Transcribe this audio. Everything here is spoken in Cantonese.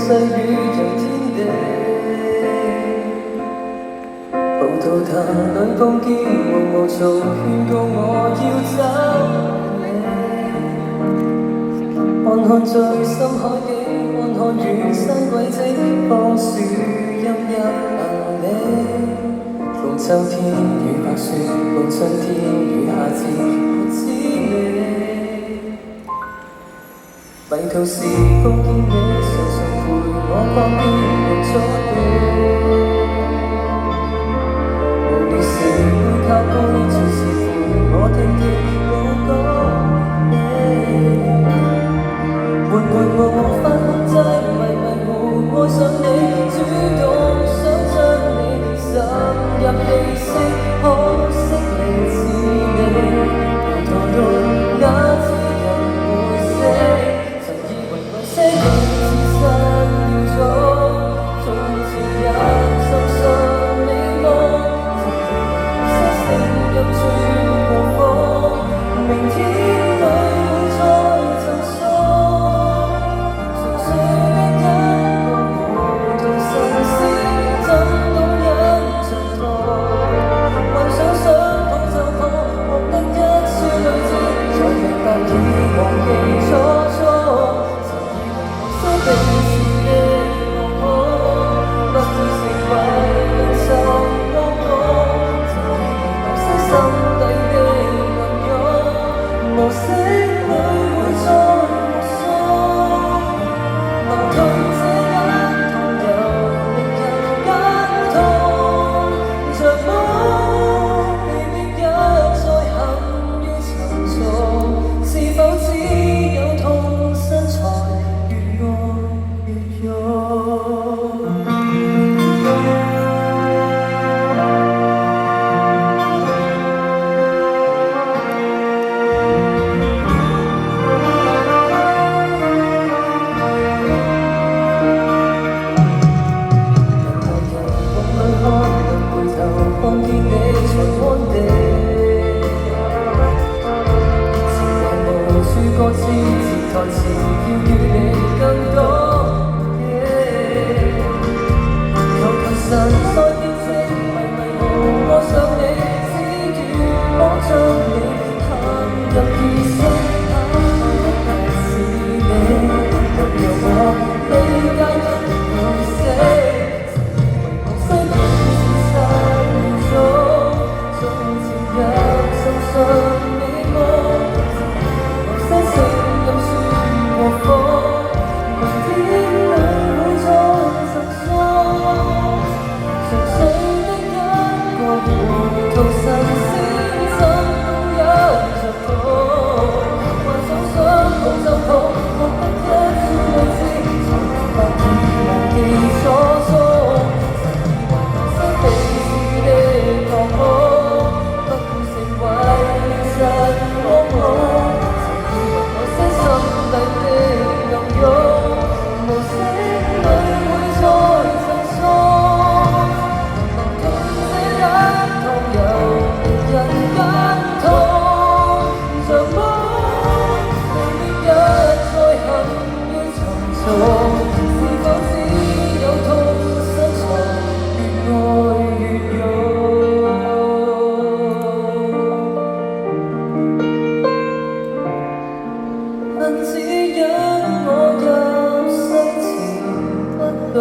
細雨像天地，抱到他兩方肩，無從勸告我要走你。看看最深海景，看看遠山軌跡，放樹蔭入行李。逢秋天與白雪，逢春天與夏至，我知你。迷途時碰見你，常常陪我逛遍綠草地。無聊時會靠背，隨時陪我聽見我講你。悶悶無法控制，迷迷糊愛上你，主動想將你滲入氣息，可惜你似你，糊塗到那隻人會死。曾以為某些嘢似散了咗，從前也深信你麼？曾以為某些聲音轉過火，明天裏會再贈送。純粹的一個糊塗神仙，怎懂忍着痛？幻想想抱就抱，獲得一串淚珠，才明白已忘記初衷。曾以為某些彼此的過往，不會成為永受惡果。曾以為某些心底的暗湧，無聲裏會再目送。能痛這一痛，又令人間痛着魔，未必一再陷於沉重。是否只有痛身才越愛越勇？看見你才安定，情懷無處歌詞，潛台詞要與你更多。求神再見證，迷迷糊愛上你，只願可將你探入意識，探得是你，沒有我世界不會死。曾以為某些事從前也深信你麼？某些聲音說過火，明天裏會再贈送。純粹的一個糊塗神仙，怎懂忍着痛？幻想想抱就抱，獲得一串淚珠，才明白已忘記初衷。曾以為某些彼此的過往，不會成為現實惡夢。曾以為某些心底的暗湧，無聲裏會再贈送。能痛這一痛，又令人間痛着魔，未必一再陷於沉重。是否只有痛身才越愛越勇？恨只因我入世前不懂。